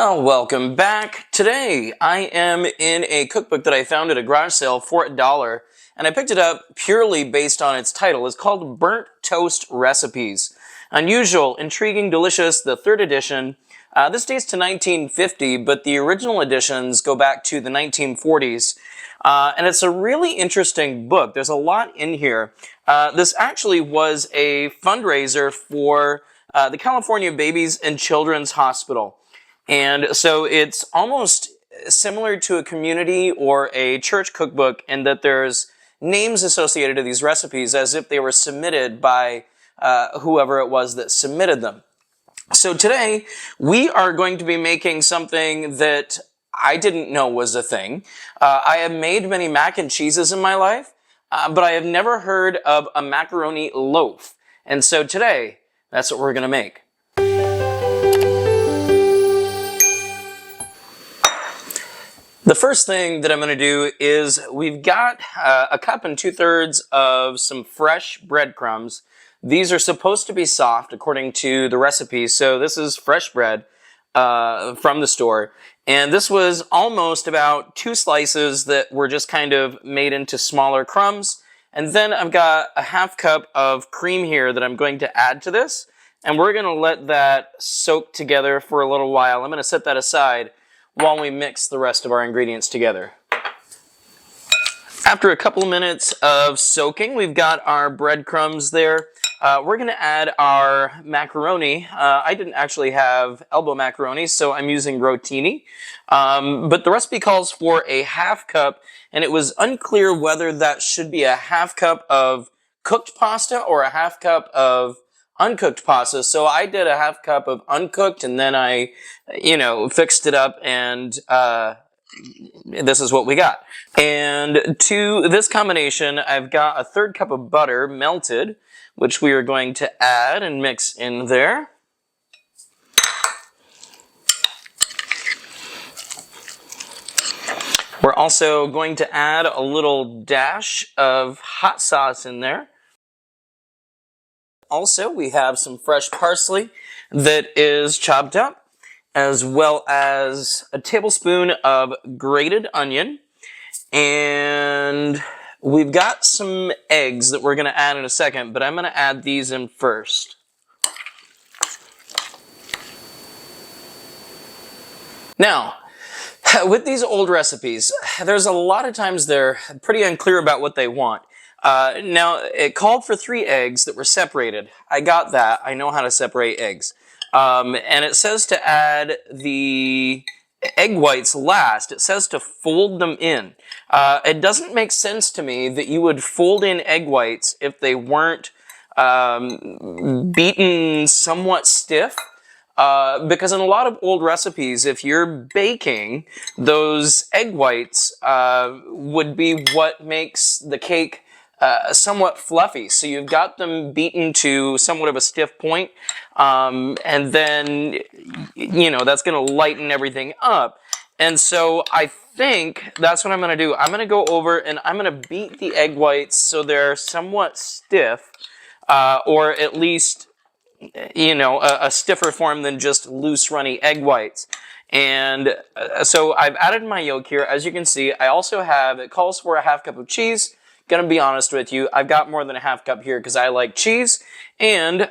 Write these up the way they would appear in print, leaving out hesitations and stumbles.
Well, welcome back. Today I am in a cookbook that I found at a garage sale for $1, and I picked it up purely based on its title. It's called Burnt Toast Recipes. Unusual, intriguing, delicious, the third edition. This dates to 1950, but the original editions go back to the 1940s. And it's a really interesting book. There's a lot in here. This actually was a fundraiser for the California Babies and Children's Hospital. And so it's almost similar to a community or a church cookbook in that there's names associated to these recipes as if they were submitted by whoever it was that submitted them. So today we are going to be making something that I didn't know was a thing. I have made many mac and cheeses in my life, but I have never heard of a macaroni loaf. And so today, that's what we're going to make. The first thing that I'm going to do is we've got a cup and 2/3 of some fresh breadcrumbs. These are supposed to be soft according to the recipe, so this is fresh bread from the store. And this was almost about 2 slices that were just kind of made into smaller crumbs. And then I've got a 1/2 cup of cream here that I'm going to add to this. And we're going to let that soak together for a little while. I'm going to set that aside while we mix the rest of our ingredients together. After a couple of minutes of soaking, we've got our breadcrumbs there. We're going to add our macaroni. I didn't actually have elbow macaroni, so I'm using rotini. But the recipe calls for a 1/2 cup, and it was unclear whether that should be a 1/2 cup of cooked pasta or a 1/2 cup of uncooked pasta. So I did a 1/2 cup of uncooked, and then I, fixed it up, and this is what we got. And to this combination, I've got a 1/3 cup of butter melted, which we are going to add and mix in there. We're also going to add a little dash of hot sauce in there. Also, we have some fresh parsley that is chopped up, as well as a tablespoon of grated onion. And we've got some eggs that we're going to add in a second, but I'm going to add these in first. Now, with these old recipes, there's a lot of times they're pretty unclear about what they want. Now, it called for 3 eggs that were separated. I got that. I know how to separate eggs. And it says to add the egg whites last. It says to fold them in. It doesn't make sense to me that you would fold in egg whites if they weren't beaten somewhat stiff. Because in a lot of old recipes, if you're baking, those egg whites would be what makes the cake somewhat fluffy. So you've got them beaten to somewhat of a stiff point, and then, that's going to lighten everything up. And so I think that's what I'm going to do. I'm going to go over and I'm going to beat the egg whites so they're somewhat stiff, or at least, a stiffer form than just loose, runny egg whites. And so I've added my yolk here. As you can see, I also have, it calls for a 1/2 cup of cheese. Gonna be honest with you, I've got more than a 1/2 cup here because I like cheese. And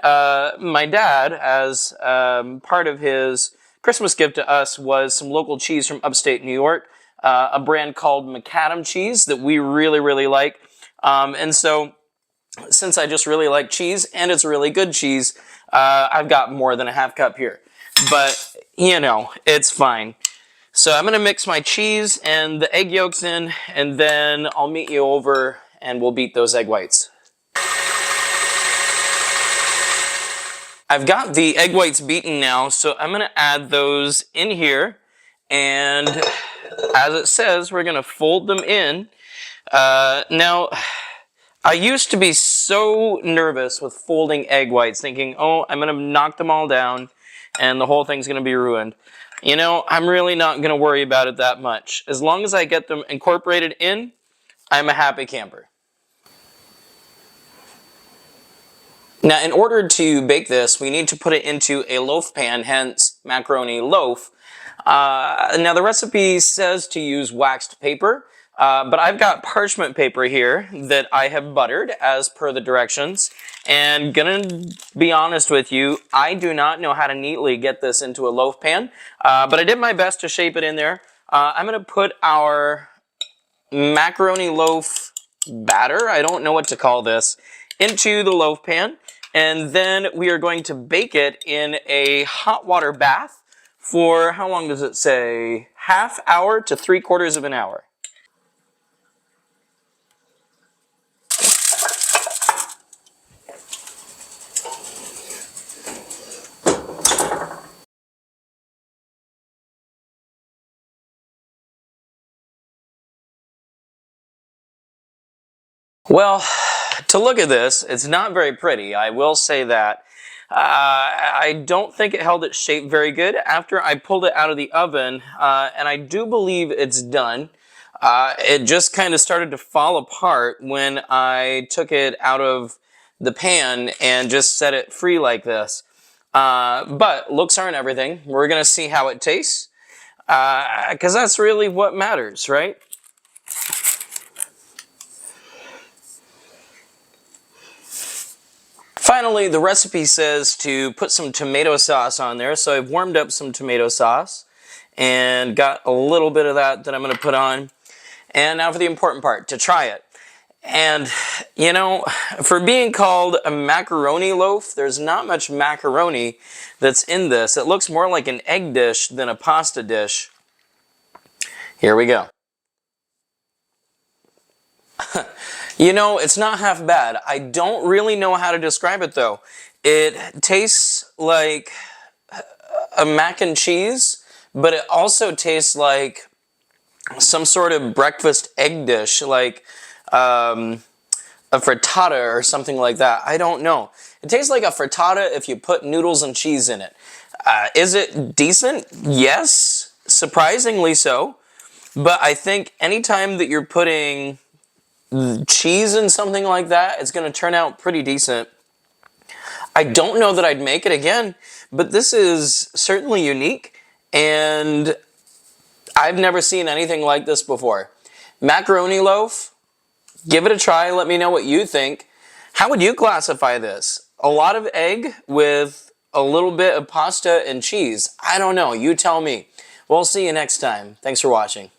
my dad, as part of his Christmas gift to us, was some local cheese from upstate New York, a brand called macadam cheese that we really, really like. And so, since I just really like cheese, and it's really good cheese, I've got more than a 1/2 cup here. But, it's fine. So I'm going to mix my cheese and the egg yolks in, and then I'll meet you over and we'll beat those egg whites. I've got the egg whites beaten now, so I'm going to add those in here. And as it says, we're going to fold them in. Now, I used to be so nervous with folding egg whites, thinking, oh, I'm going to knock them all down and the whole thing's going to be ruined. I'm really not going to worry about it that much. As long as I get them incorporated in, I'm a happy camper. Now, in order to bake this, we need to put it into a loaf pan, hence macaroni loaf. Now the recipe says to use waxed paper, but I've got parchment paper here that I have buttered as per the directions. And gonna be honest with you, I do not know how to neatly get this into a loaf pan, but I did my best to shape it in there. I'm gonna put our macaroni loaf batter, I don't know what to call this, into the loaf pan, and then we are going to bake it in a hot water bath for, how long does it say? Half hour to 3/4 of an hour. Well, to look at this, it's not very pretty, I will say that. I don't think it held its shape very good after I pulled it out of the oven, and I do believe it's done. It just kind of started to fall apart when I took it out of the pan and just set it free like this. But looks aren't everything. We're going to see how it tastes, because that's really what matters, right? Finally, the recipe says to put some tomato sauce on there, so I've warmed up some tomato sauce and got a little bit of that I'm going to put on. And now for the important part, to try it. And, you know, for being called a macaroni loaf, there's not much macaroni that's in this. It looks more like an egg dish than a pasta dish. Here we go. You know, it's not half bad. I don't really know how to describe it though. It tastes like a mac and cheese, but it also tastes like some sort of breakfast egg dish, like a frittata or something like that. I don't know. It tastes like a frittata if you put noodles and cheese in it. Is it decent? Yes, surprisingly so. But I think anytime that you're putting cheese in something like that, it's going to turn out pretty decent. I don't know that I'd make it again, but this is certainly unique, and I've never seen anything like this before. Macaroni loaf, give it a try. Let me know what you think. How would you classify this? A lot of egg with a little bit of pasta and cheese. I don't know. You tell me. We'll see you next time. Thanks for watching.